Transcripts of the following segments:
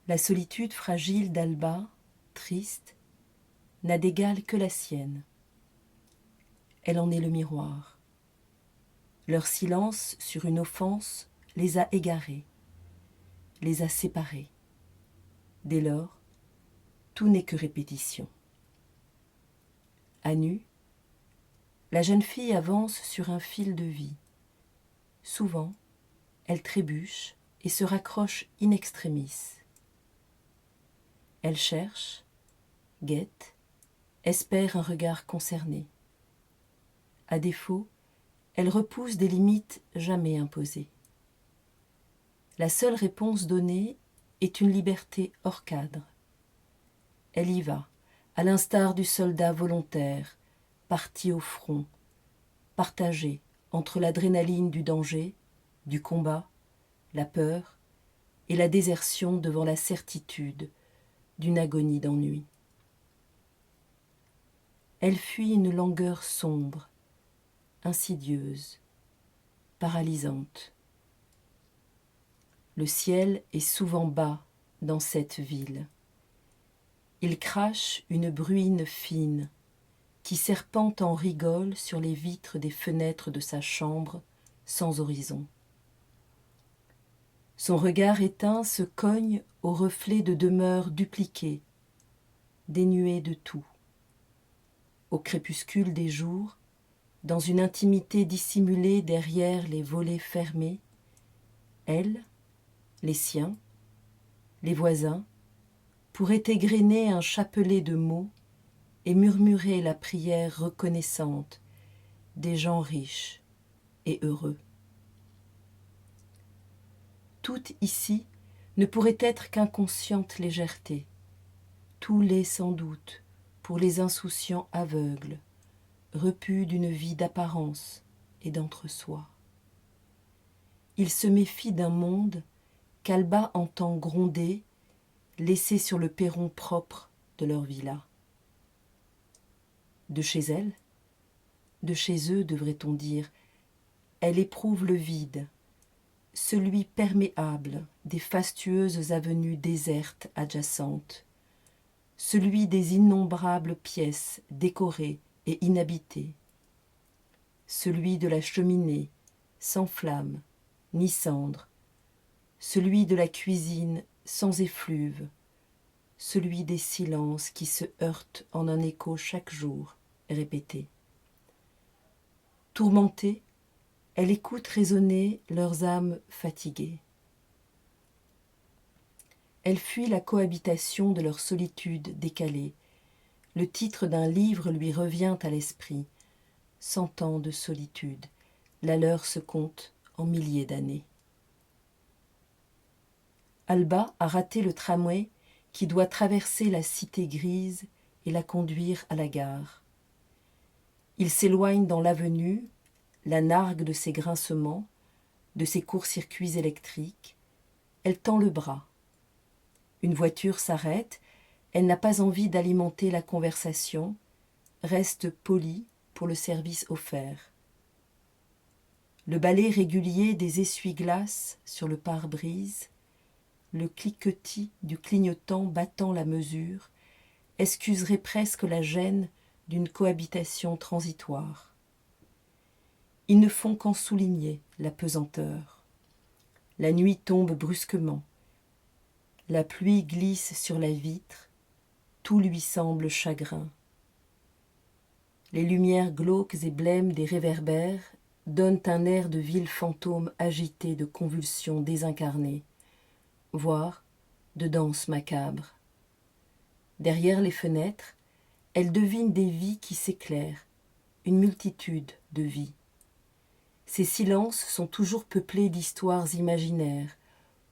La solitude fragile d'Alba, triste, n'a d'égal que la sienne. Elle en est le miroir. Leur silence sur une offense les a égarés, les a séparés. Dès lors, tout n'est que répétition. À nu, la jeune fille avance sur un fil de vie. Souvent, elle trébuche et se raccroche in extremis. Elle cherche, guette, espère un regard concerné. À défaut, elle repousse des limites jamais imposées. La seule réponse donnée est une liberté hors cadre. Elle y va, à l'instar du soldat volontaire, parti au front, partagé entre l'adrénaline du danger, du combat, la peur et la désertion devant la certitude d'une agonie d'ennui. Elle fuit une langueur sombre, insidieuse, paralysante. Le ciel est souvent bas dans cette ville. Il crache une bruine fine qui serpente en rigole sur les vitres des fenêtres de sa chambre sans horizon. Son regard éteint se cogne au reflet de demeures dupliquées, dénuées de tout. Au crépuscule des jours, dans une intimité dissimulée derrière les volets fermés, elle, les siens, les voisins, pourraient égrener un chapelet de mots et murmurer la prière reconnaissante des gens riches et heureux. Tout ici ne pourrait être qu'inconsciente légèreté. Tout l'est sans doute pour les insouciants aveugles, repus d'une vie d'apparence et d'entre-soi. Ils se méfient d'un monde qu'Alba entend gronder, laissé sur le perron propre de leur villa. De chez elle, de chez eux devrait-on dire, elle éprouve le vide, celui perméable des fastueuses avenues désertes adjacentes, celui des innombrables pièces décorées et inhabitées, celui de la cheminée sans flamme ni cendre, celui de la cuisine sans effluve, celui des silences qui se heurtent en un écho chaque jour répété. Tourmentée, elle écoute résonner leurs âmes fatiguées. Elle fuit la cohabitation de leur solitude décalée. Le titre d'un livre lui revient à l'esprit. 100 ans de solitude, la leur se compte en milliers d'années. Alba a raté le tramway qui doit traverser la cité grise et la conduire à la gare. Il s'éloigne dans l'avenue, la nargue de ses grincements, de ses courts-circuits électriques. Elle tend le bras. Une voiture s'arrête, elle n'a pas envie d'alimenter la conversation, reste polie pour le service offert. Le balai régulier des essuie-glaces sur le pare-brise, le cliquetis du clignotant battant la mesure, excuserait presque la gêne d'une cohabitation transitoire. Ils ne font qu'en souligner la pesanteur. La nuit tombe brusquement. La pluie glisse sur la vitre, tout lui semble chagrin. Les lumières glauques et blêmes des réverbères donnent un air de ville fantôme agitée de convulsions désincarnées, voire de danses macabres. Derrière les fenêtres, elle devine des vies qui s'éclairent, une multitude de vies. Ces silences sont toujours peuplés d'histoires imaginaires,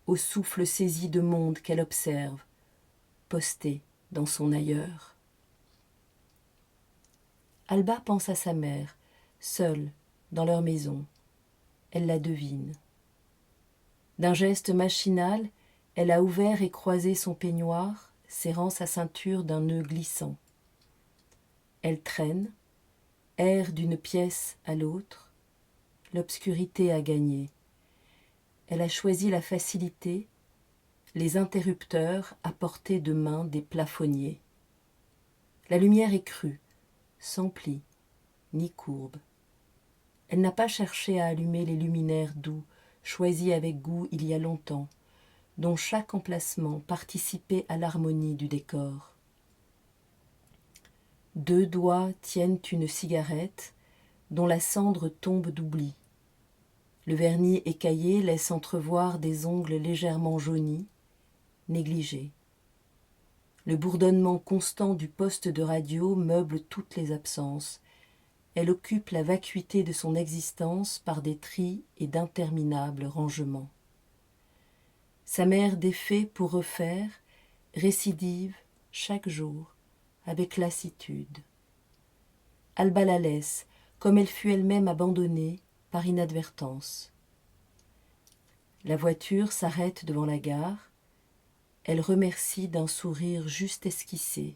au souffle saisi de mondes qu'elle observe, postés dans son ailleurs. Alba pense à sa mère, seule, dans leur maison. Elle la devine. D'un geste machinal, elle a ouvert et croisé son peignoir, serrant sa ceinture d'un nœud glissant. Elle traîne, erre d'une pièce à l'autre. L'obscurité a gagné. Elle a choisi la facilité, les interrupteurs à portée de main des plafonniers. La lumière est crue, sans pli, ni courbe. Elle n'a pas cherché à allumer les luminaires doux, choisis avec goût il y a longtemps, dont chaque emplacement participait à l'harmonie du décor. Deux doigts tiennent une cigarette dont la cendre tombe d'oubli. Le vernis écaillé laisse entrevoir des ongles légèrement jaunis, négligés. Le bourdonnement constant du poste de radio meuble toutes les absences. Elle occupe la vacuité de son existence par des tris et d'interminables rangements. Sa mère défait pour refaire, récidive chaque jour, avec lassitude. Alba la laisse, comme elle fut elle-même abandonnée, par inadvertance. La voiture s'arrête devant la gare. Elle remercie d'un sourire juste esquissé.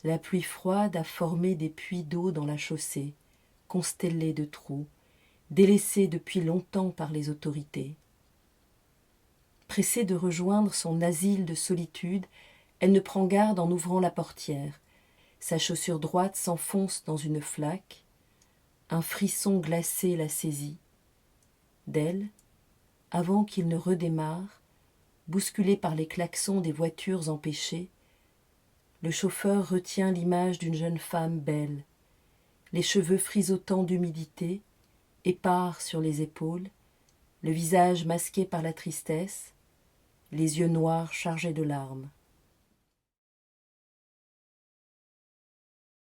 La pluie froide a formé des puits d'eau dans la chaussée, constellés de trous, délaissés depuis longtemps par les autorités. Pressée de rejoindre son asile de solitude, elle ne prend garde en ouvrant la portière. Sa chaussure droite s'enfonce dans une flaque. Un frisson glacé la saisit. D'elle, avant qu'il ne redémarre, bousculé par les klaxons des voitures empêchées, le chauffeur retient l'image d'une jeune femme belle, les cheveux frisottants d'humidité, épars sur les épaules, le visage masqué par la tristesse, les yeux noirs chargés de larmes.